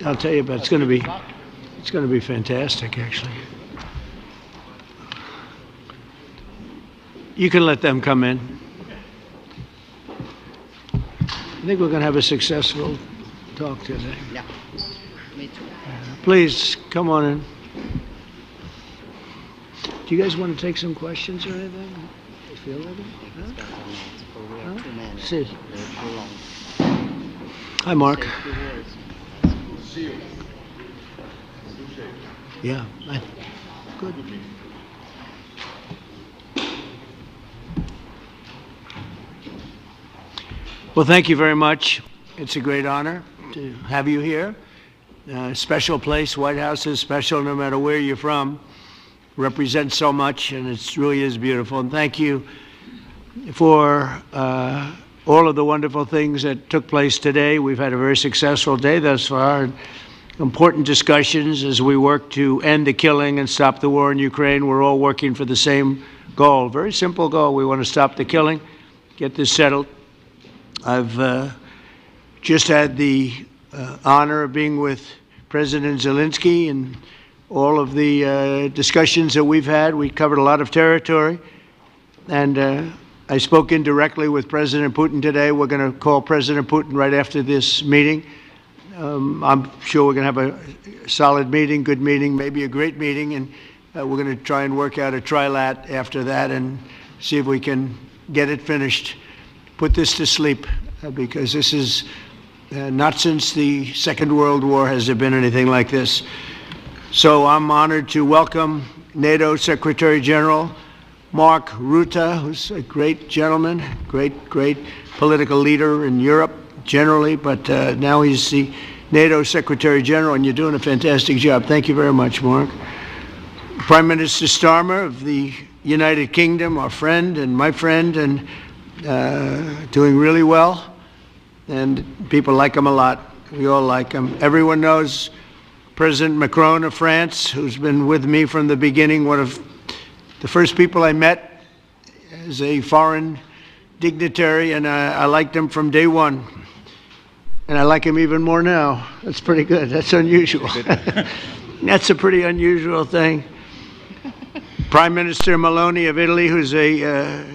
I'll tell you about it. It's going to be fantastic, actually. You can let them come in. I think we're going to have a successful talk today. Yeah, me too. Please, come on in. Do you guys want to take some questions or anything? You feel ready? Huh? See. Hi, Mark. Yeah, good. Well, thank you very much. It's a great honor to have you here. Special place. White House is special no matter where you're from. Represents so much, and it really is beautiful. And thank you for all of the wonderful things that took place today. We've had a very successful day thus far. Important discussions as we work to end the killing and stop the war in Ukraine. We're all working for the same goal. Very simple goal. We want to stop the killing, get this settled. I've just had the honor of being with President Zelensky and all of the discussions that we've had. We covered a lot of territory, and I spoke indirectly with President Putin today. We're going to call President Putin right after this meeting. I'm sure we're going to have a solid meeting, good meeting, maybe a great meeting, and we're going to try and work out a trilat after that and see if we can get it finished. Put this to sleep, because this is not since the Second World War has there been anything like this. So I'm honored to welcome NATO Secretary General Mark Rutte, who's a great gentleman, great political leader in Europe generally, but now he's the NATO Secretary General, and you're doing a fantastic job. Thank you very much, Mark. Prime Minister Starmer of the United Kingdom, our friend and my friend, and doing really well, and people like him a lot. We all like him. Everyone knows President Macron of France, who's been with me from the beginning, one of the first people I met as a foreign dignitary, and I liked him from day one. And I like him even more now. That's pretty good. That's unusual. That's a pretty unusual thing. Prime Minister Meloni of Italy, who's a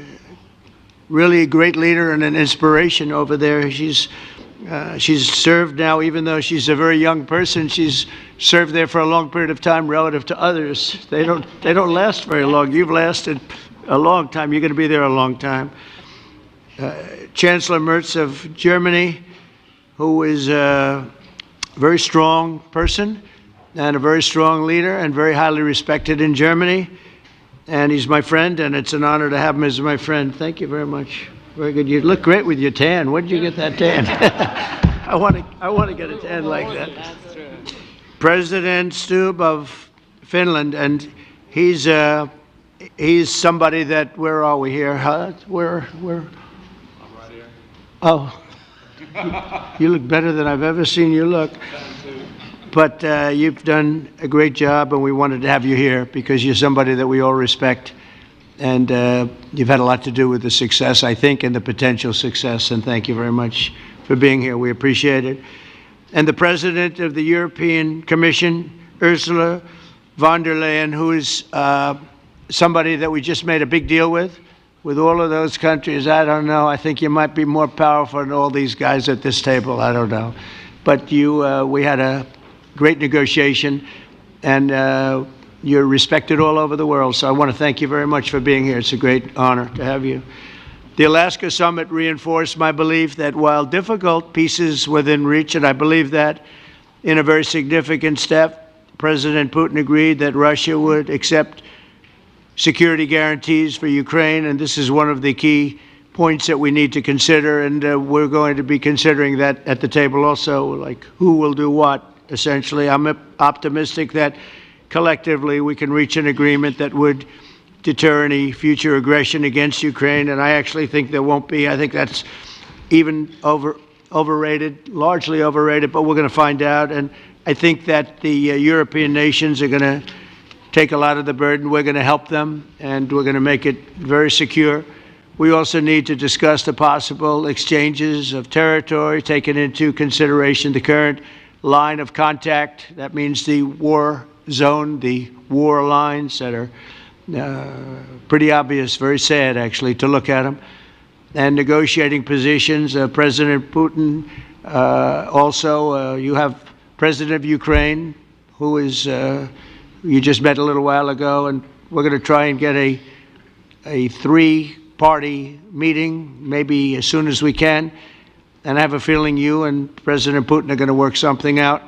really a great leader and an inspiration over there. She's served now, even though she's a very young person, she's served there for a long period of time relative to others. They don't last very long. You've lasted a long time. You're going to be there a long time. Chancellor Merz of Germany, who is a very strong person and a very strong leader and very highly respected in Germany. And he's my friend, and it's an honor to have him as my friend. Thank you very much. Very good. You look great with your tan. Where did you get that tan? I want to get a tan like that. President Stubb of Finland, and he's somebody that, where are we here? Huh? Where? I'm right here. Oh, you look better than I've ever seen you look. But you've done a great job, and we wanted to have you here because you're somebody that we all respect. And you've had a lot to do with the success, I think, and the potential success. And thank you very much for being here. We appreciate it. And the President of the European Commission, Ursula von der Leyen, who is somebody that we just made a big deal with all of those countries. I don't know. I think you might be more powerful than all these guys at this table. I don't know. But we had a great negotiation, and you're respected all over the world. So I want to thank you very much for being here. It's a great honor to have you. The Alaska Summit reinforced my belief that while difficult, peace is within reach, and I believe that in a very significant step, President Putin agreed that Russia would accept security guarantees for Ukraine, and this is one of the key points that we need to consider, and we're going to be considering that at the table also, like who will do what. Essentially, I'm optimistic that collectively we can reach an agreement that would deter any future aggression against Ukraine, and I actually think there won't be. I think that's even overrated, largely overrated, but we're going to find out. And I think that the European nations are going to take a lot of the burden. We're going to help them, and we're going to make it very secure. We also need to discuss the possible exchanges of territory, taking into consideration the current line of contact. That means the war zone, the war lines that are pretty obvious, very sad actually to look at them, and negotiating positions. President Putin, also you have President of Ukraine, who is, you just met a little while ago, and we're going to try and get a three-party meeting, maybe as soon as we can, and I have a feeling you and President Putin are going to work something out.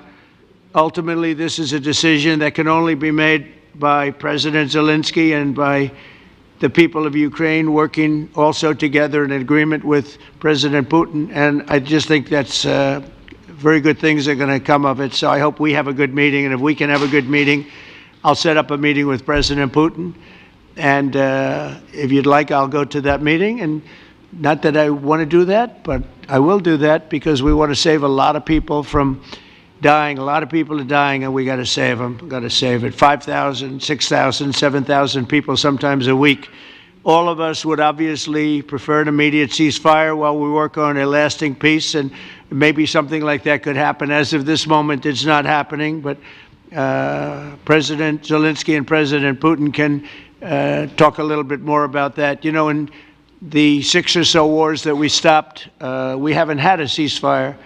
Ultimately, this is a decision that can only be made by President Zelensky and by the people of Ukraine working also together in agreement with President Putin, and I just think that's very good things are going to come of it. So I hope we have a good meeting, and if we can have a good meeting, I'll set up a meeting with President Putin, and if you'd like, I'll go to that meeting. And not that I want to do that, but I will do that because we want to save a lot of people from dying. A lot of people are dying, and we got to save them. We got to save it. 5,000, 6,000, 7,000 people sometimes a week. All of us would obviously prefer an immediate ceasefire while we work on a lasting peace, and maybe something like that could happen. As of this moment, it's not happening, but President Zelensky and President Putin can talk a little bit more about that. You know, in the 6 or so wars that we stopped, we haven't had a ceasefire,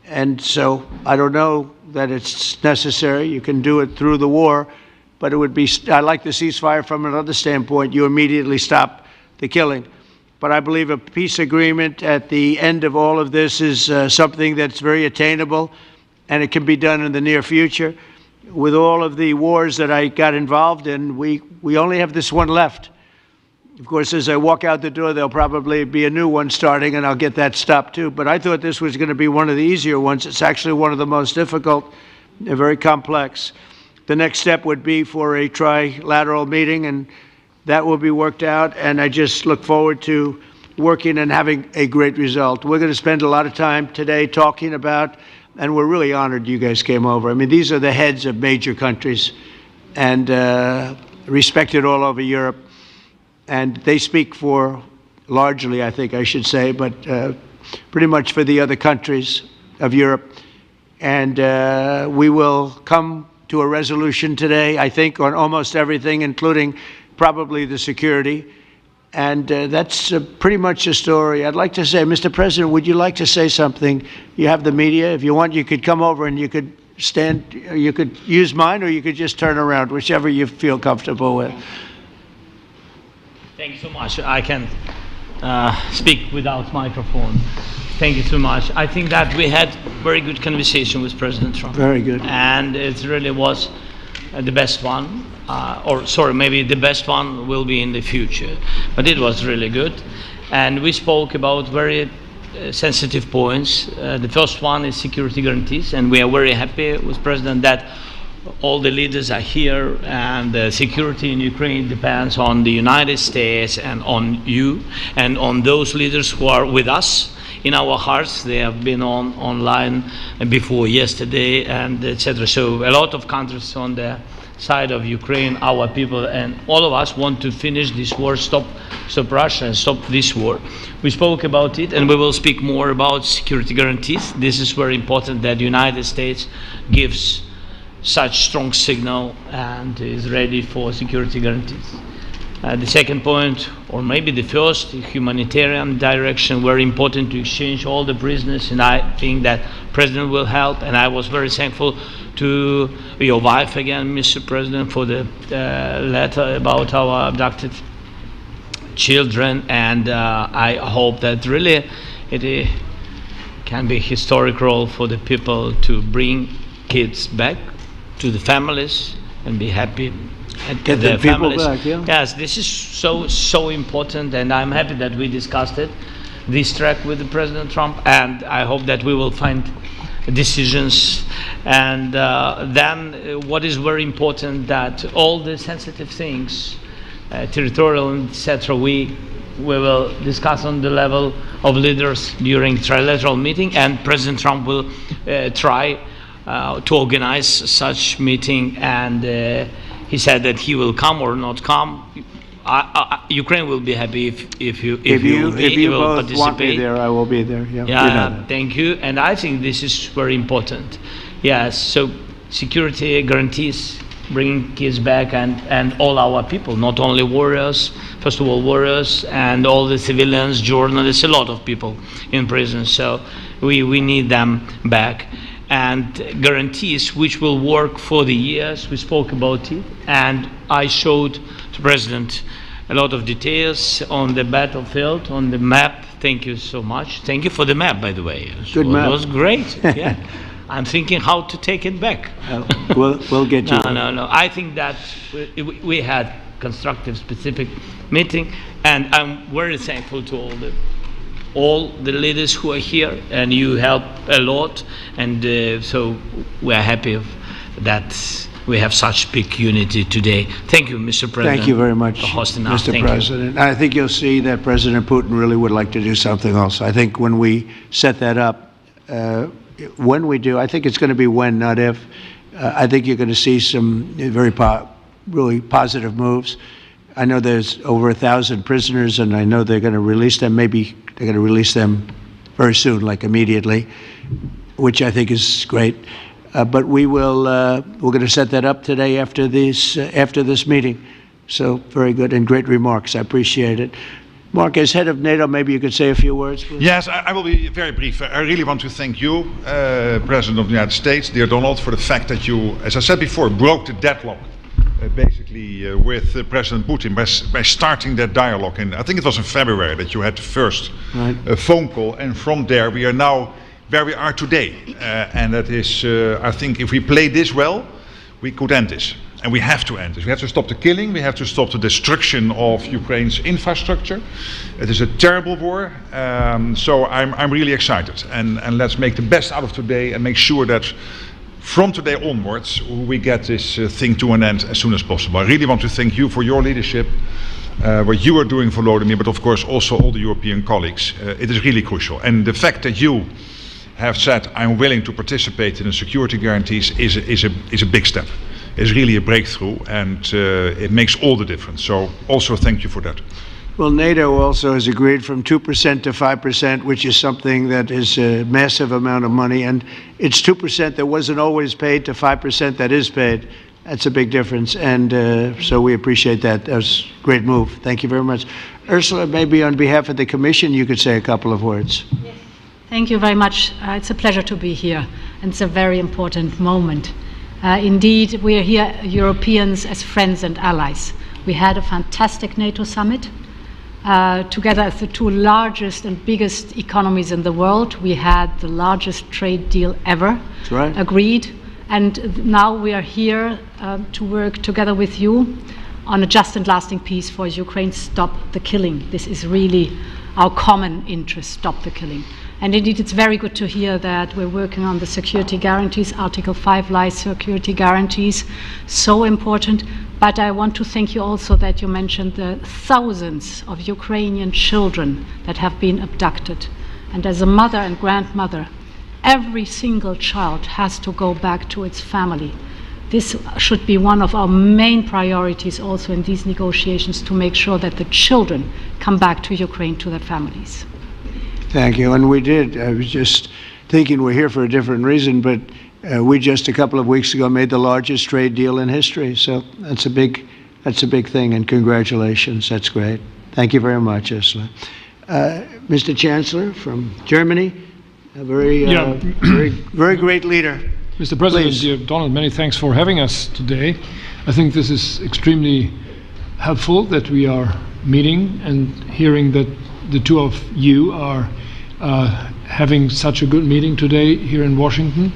and so I don't know that it's necessary. You can do it through the war, but it would be, I like the ceasefire from another standpoint. You immediately stop the killing. But I believe a peace agreement at the end of all of this is something that's very attainable, and it can be done in the near future. With all of the wars that I got involved in, we only have this one left. Of course, as I walk out the door, there'll probably be a new one starting, and I'll get that stopped too. But I thought this was going to be one of the easier ones. It's actually one of the most difficult, very complex. The next step would be for a trilateral meeting, and that will be worked out, and I just look forward to working and having a great result. We're going to spend a lot of time today talking about, and we're really honored you guys came over. I mean, these are the heads of major countries and respected all over Europe, and they speak for, largely I think I should say, but pretty much for the other countries of Europe. And we will come to a resolution today, I think, on almost everything, including probably the security. And that's pretty much the story. I'd like to say, Mr. President, would you like to say something? You have the media. If you want, you could come over and you could stand, you could use mine, or you could just turn around, whichever you feel comfortable with. Thank you so much. I can speak without microphone. Thank you so much. I think that we had very good conversation with President Trump. Very good. And it really was the best one. Or sorry, maybe the best one will be in the future. But it was really good. And we spoke about very sensitive points. The first one is security guarantees. And we are very happy with President that all the leaders are here, and the security in Ukraine depends on the United States and on you and on those leaders who are with us in our hearts. They have been online before yesterday, and etc. So a lot of countries on the side of Ukraine, our people, and all of us want to finish this war, stop Russia and stop this war. We spoke about it, and we will speak more about security guarantees. This is very important that the United States gives such strong signal and is ready for security guarantees. The second point, or maybe the first, humanitarian direction, very important to exchange all the prisoners, and I think that President will help. And I was very thankful to your wife again, Mr. President, for the letter about our abducted children, and I hope that really it can be a historic role for the people to bring kids back to the families and be happy at get their the people families. back, yeah. Yes, this is so important, and I'm happy that we discussed it, this track with the President Trump, and I hope that we will find decisions. And then what is very important, that all the sensitive things, territorial, etc., we will discuss on the level of leaders during trilateral meeting, and President Trump will try to organize such meeting, and he said that he will come or not come. Ukraine will be happy if you will both want me there, I will be there. Yeah, thank you. And I think this is very important. Yes, so security guarantees bringing kids back and all our people, not only warriors, first of all warriors and all the civilians, journalists, a lot of people in prison. So we need them back. And guarantees which will work for the years. We spoke about it, and I showed the President a lot of details on the battlefield, on the map. Thank you so much. Thank you for the map, by the way. Good map. It was great. Yeah. I'm thinking how to take it back. We'll get you. No. I think that we had constructive, specific meeting, and I'm very thankful to all the leaders who are here, and you help a lot, and so we are happy that we have such big unity today. Thank you, Mr. President. Thank you very much, for hosting us. Mr. President. I think you'll see that President Putin really would like to do something else. I think when we set that up, when we do, I think it's going to be when, not if. I think you're going to see some really positive moves. I know there's over 1,000 prisoners, and I know they're going to release them. Maybe they're going to release them very soon, like immediately, which I think is great. But we're going to set that up today after this meeting. So very good and great remarks. I appreciate it. Mark, as head of NATO, maybe you could say a few words, please. Yes, I will be very brief. I really want to thank you, President of the United States, dear Donald, for the fact that you, as I said before, broke the deadlock basically with President Putin by starting that dialogue. And I think it was in February that you had the first phone call, and from there we are now where we are today. And that is, I think if we play this well, we could end this. And we have to end this. We have to stop the killing. We have to stop the destruction of Ukraine's infrastructure. It is a terrible war. So I'm really excited. And let's make the best out of today and make sure that from today onwards we get this thing to an end as soon as possible. I really want to thank you for your leadership, what you are doing for Volodymyr, but of course also all the European colleagues. It is really crucial. And the fact that you have said I'm willing to participate in the security guarantees is a big step. It's really a breakthrough, and it makes all the difference. So also thank you for that. Well, NATO also has agreed from 2% to 5%, which is something that is a massive amount of money. And it's 2% that wasn't always paid to 5% that is paid. That's a big difference. And so we appreciate that. That was a great move. Thank you very much. Ursula, maybe on behalf of the Commission, you could say a couple of words. Yes. Thank you very much. It's a pleasure to be here. And it's a very important moment. Indeed, we are here, Europeans, as friends and allies. We had a fantastic NATO summit. Together as the two largest and biggest economies in the world, we had the largest trade deal ever agreed. And now we are here to work together with you on a just and lasting peace for Ukraine. Stop the killing. This is really our common interest, stop the killing. And indeed, it's very good to hear that we're working on the security guarantees, Article 5 lies security guarantees, so important. But I want to thank you also that you mentioned the thousands of Ukrainian children that have been abducted. And as a mother and grandmother, every single child has to go back to its family. This should be one of our main priorities also in these negotiations, to make sure that the children come back to Ukraine, to their families. Thank you. And we did. I was just thinking we're here for a different reason, but we just a couple of weeks ago made the largest trade deal in history. So that's a big thing, and congratulations. That's great. Thank you very much, Ursula. Mr. Chancellor from Germany, a very great leader. Mr. President, dear Donald, many thanks for having us today. I think this is extremely helpful that we are meeting and hearing that the two of you are having such a good meeting today here in Washington.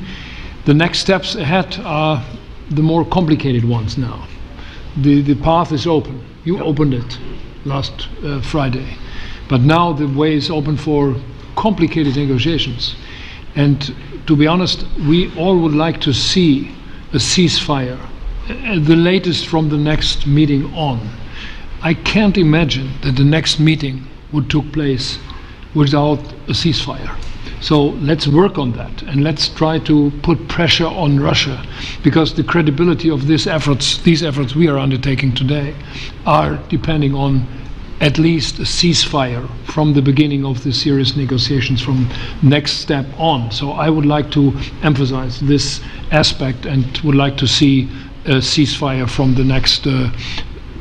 The next steps ahead are the more complicated ones now. The path is open. You opened it last Friday. But now the way is open for complicated negotiations. And to be honest, we all would like to see a ceasefire, the latest from the next meeting on. I can't imagine that the next meeting would take place without a ceasefire. So let's work on that, and let's try to put pressure on Russia, because the credibility of these efforts we are undertaking today are depending on at least a ceasefire from the beginning of the serious negotiations from next step on. So I would like to emphasize this aspect and would like to see a ceasefire from the next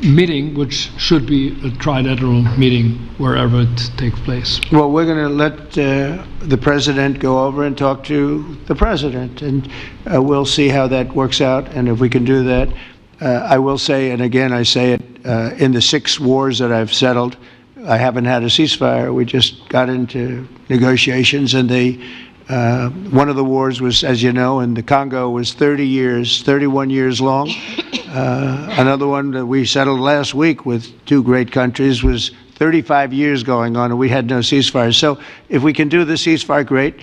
meeting, which should be a trilateral meeting wherever it takes place. Well, we're going to let the president go over and talk to the president, and we'll see how that works out, and if we can do that. I will say, and again I say it, in the 6 wars that I've settled, I haven't had a ceasefire. We just got into negotiations, and one of the wars was, as you know, in the Congo was 31 years long. Another one that we settled last week with 2 great countries was 35 years going on, and we had no ceasefire. So if we can do the ceasefire, great.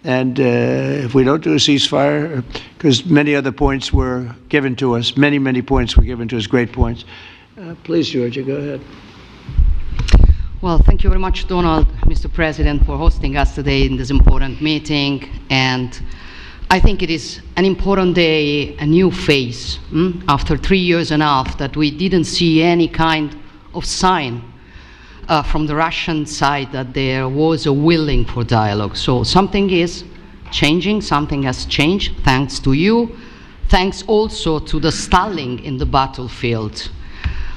And if we don't do a ceasefire, because many other points were given to us, many points were given to us, great points. Please, Georgia, go ahead. Well, thank you very much, Donald, Mr. President, for hosting us today in this important meeting. And I think it is an important day, a new phase, after 3 years and a half that we didn't see any kind of sign from the Russian side that there was a willing for dialogue. So something is changing, something has changed, thanks to you. Thanks also to the stalling in the battlefield,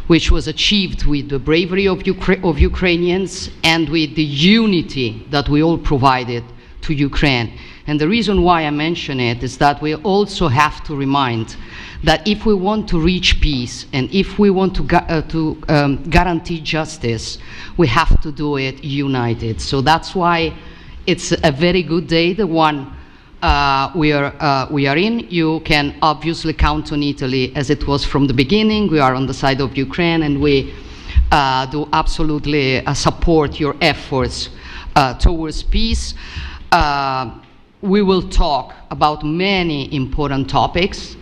which was achieved with the bravery of Ukrainians and with the unity that we all provided to Ukraine. And the reason why I mention it is that we also have to remind that if we want to reach peace and if we want to guarantee justice, we have to do it united. So that's why it's a very good day, the one we are in. You can obviously count on Italy as it was from the beginning. We are on the side of Ukraine, and we do absolutely support your efforts towards peace. We will talk about many important topics.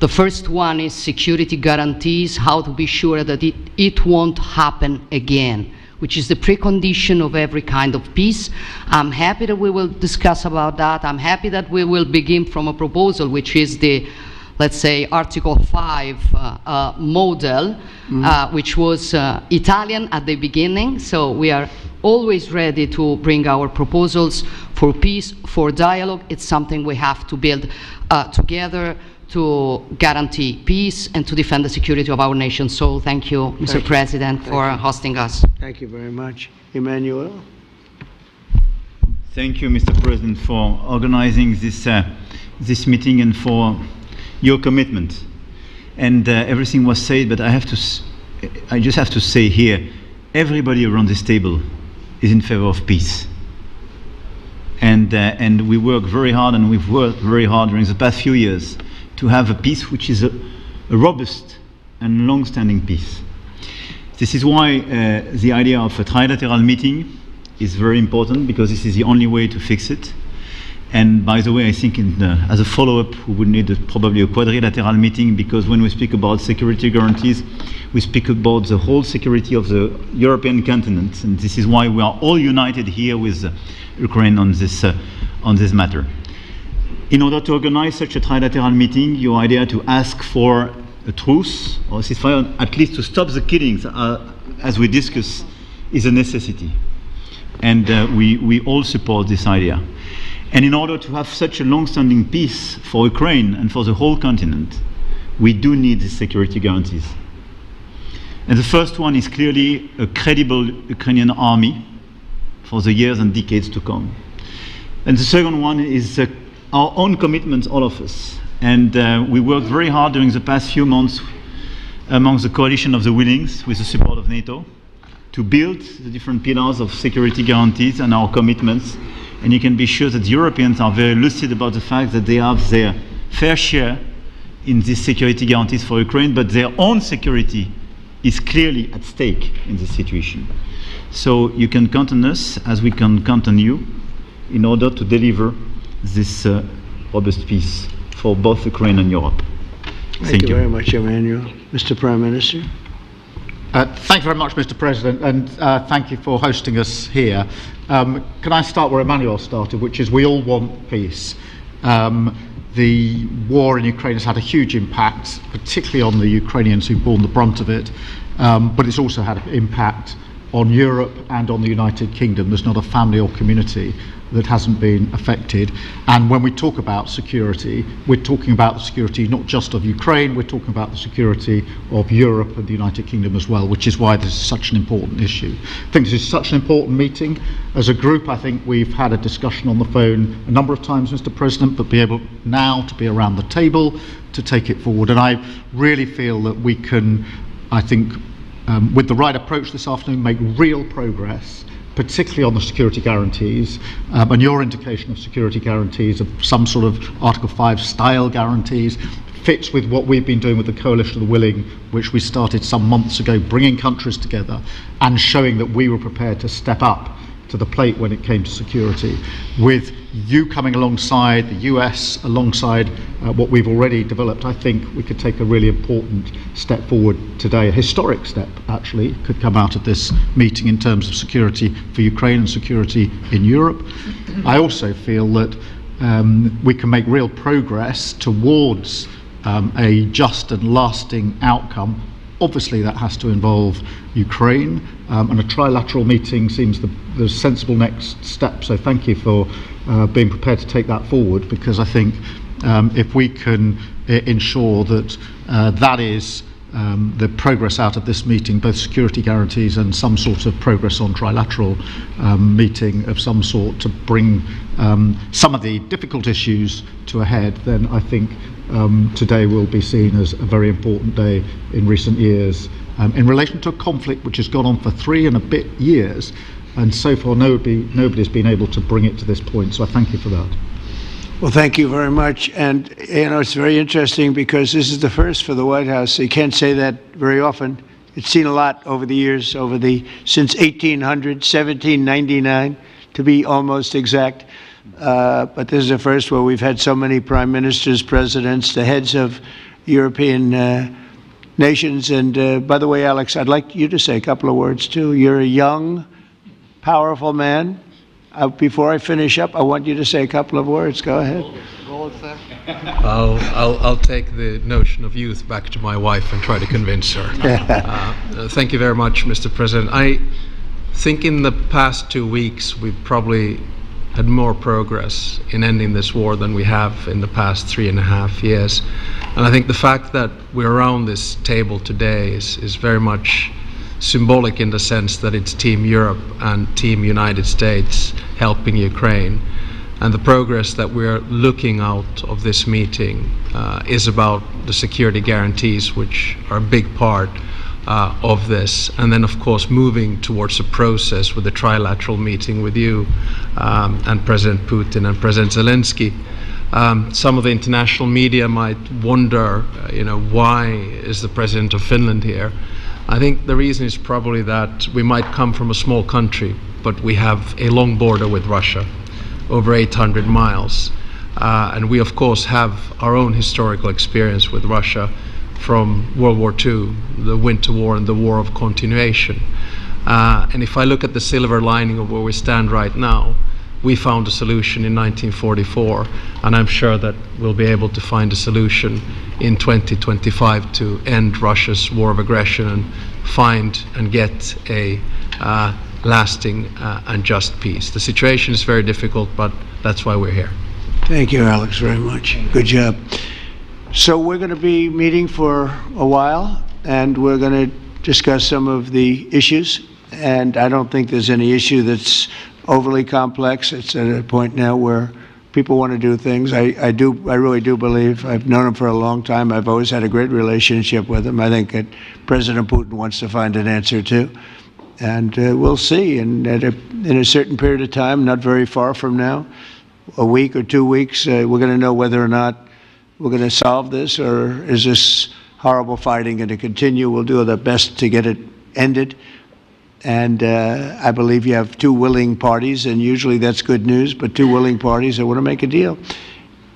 The first one is security guarantees, how to be sure that it won't happen again, which is the precondition of every kind of peace. I'm happy that we will discuss about that. I'm happy that we will begin from a proposal, which is the, let's say, Article 5 model, which was Italian at the beginning. So we are always ready to bring our proposals for peace, for dialogue. It's something we have to build together to guarantee peace and to defend the security of our nation. So thank you, Mr. President, for hosting us. Thank you very much. Emmanuel? Thank you, Mr. President, for organizing this meeting and for your commitment. And everything was said, but I just have to say here, everybody around this table is in favor of peace. And we work very hard, and we've worked very hard during the past few years to have a peace which is a robust and long-standing peace. This is why the idea of a trilateral meeting is very important, because this is the only way to fix it. And by the way, I think as a follow-up, we would need probably a quadrilateral meeting, because when we speak about security guarantees, we speak about the whole security of the European continent. And this is why we are all united here with Ukraine on this matter. In order to organize such a trilateral meeting, your idea to ask for a truce or a ceasefire, at least to stop the killings, as we discussed, is a necessity. And we all support this idea. And in order to have such a long-standing peace for Ukraine and for the whole continent, we do need the security guarantees. And the first one is clearly a credible Ukrainian army for the years and decades to come. And the second one is our own commitment, all of us. And we worked very hard during the past few months amongst the coalition of the willings, with the support of NATO, to build the different pillars of security guarantees and our commitments. And you can be sure that the Europeans are very lucid about the fact that they have their fair share in these security guarantees for Ukraine, but their own security is clearly at stake in this situation. So you can count on us, as we can count on you, in order to deliver this robust peace for both Ukraine and Europe. Thank you very much, Emmanuel. Mr. Prime Minister? Thank you very much, Mr. President, and thank you for hosting us here. Can I start where Emmanuel started, which is we all want peace. The war in Ukraine has had a huge impact, particularly on the Ukrainians who've borne the brunt of it, but it's also had an impact on Europe and on the United Kingdom. There's not a family or community that hasn't been affected. And when we talk about security, we're talking about the security not just of Ukraine, we're talking about the security of Europe and the United Kingdom as well, which is why this is such an important issue. I think this is such an important meeting. As a group, I think we've had a discussion on the phone a number of times, Mr. President, but be able now to be around the table to take it forward. And I really feel that we can, I think, with the right approach this afternoon, make real progress, particularly on the security guarantees, and your indication of security guarantees of some sort of Article 5 style guarantees fits with what we've been doing with the Coalition of the Willing, which we started some months ago, bringing countries together and showing that we were prepared to step up to the plate when it came to security, with you coming alongside, the US alongside what we've already developed. I think we could take a really important step forward today, a historic step actually could come out of this meeting in terms of security for Ukraine and security in Europe. I also feel that we can make real progress towards a just and lasting outcome. Obviously that has to involve Ukraine, and a trilateral meeting seems the sensible next step. So thank you for being prepared to take that forward, because I think if we can ensure that that is the progress out of this meeting, both security guarantees and some sort of progress on trilateral meeting of some sort to bring some of the difficult issues to a head, then I think today will be seen as a very important day in recent years in relation to a conflict which has gone on for 3 and a bit years, and so far nobody's been able to bring it to this point. So I thank you for that. Well, thank you very much. And, you know, it's very interesting because this is the first for the White House. You can't say that very often. It's seen a lot over the years, since 1800, 1799, to be almost exact. But this is the first where we've had so many prime ministers, presidents, the heads of European nations. And by the way, Alex, I'd like you to say a couple of words too. You're a young, powerful man. Before I finish up, I want you to say a couple of words. Go ahead. I'll take the notion of youth back to my wife and try to convince her. Thank you very much, Mr. President. I think in the past 2 weeks we've probably had more progress in ending this war than we have in the past 3.5 years. And I think the fact that we're around this table today is very much symbolic in the sense that it's Team Europe and Team United States helping Ukraine. And the progress that we're looking out of this meeting is about the security guarantees, which are a big part of this. And then, of course, moving towards a process with a trilateral meeting with you and President Putin and President Zelensky. Some of the international media might wonder, why is the President of Finland here? I think the reason is probably that we might come from a small country, but we have a long border with Russia, over 800 miles. And we, of course, have our own historical experience with Russia from World War II, the Winter War and the War of Continuation. And if I look at the silver lining of where we stand right now, we found a solution in 1944, and I'm sure that we'll be able to find a solution in 2025 to end Russia's war of aggression and find and get a lasting and just peace. The situation is very difficult, but that's why we're here. Thank you, Alex, very much. Good job. So we're going to be meeting for a while, and we're going to discuss some of the issues. And I don't think there's any issue that's overly complex. It's at a point now where people want to do things. I really do believe, I've known him for a long time. I've always had a great relationship with him. I think that President Putin wants to find an answer too. And we'll see. And in a certain period of time, not very far from now, a week or 2 weeks, we're going to know whether or not we're going to solve this, or is this horrible fighting going to continue. We'll do the best to get it ended. And I believe you have 2 willing parties, and usually that's good news, but 2 willing parties that want to make a deal.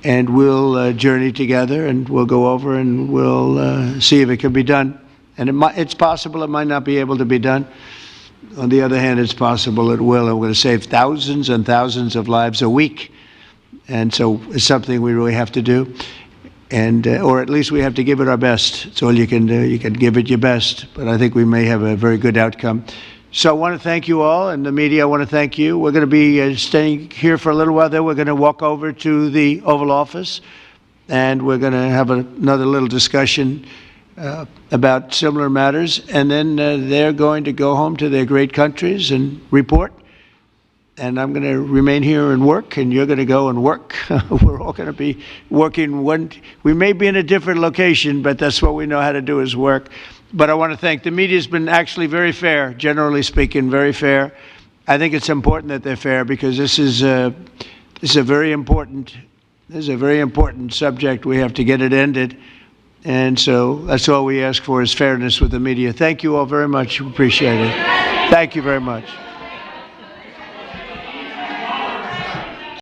And we'll journey together, and we'll go over, and we'll see if it can be done. And it's possible it might not be able to be done. On the other hand, it's possible it will, and we're going to save thousands and thousands of lives a week. And so it's something we really have to do. And, or at least we have to give it our best. It's all you can do. You can give it your best. But I think we may have a very good outcome. So I want to thank you all, and the media, I want to thank you. We're going to be staying here for a little while. Then we're going to walk over to the Oval Office, and we're going to have another little discussion about similar matters. And then they're going to go home to their great countries and report. And I'm going to remain here and work, and you're going to go and work. We're all going to be working. We may be in a different location, but that's what we know how to do is work. But I want to thank the media. Has been actually very fair, generally speaking, very fair. I think it's important that they're fair because this is a very important subject. We have to get it ended, and so that's all we ask for is fairness with the media. Thank you all very much. Appreciate it. Thank you very much.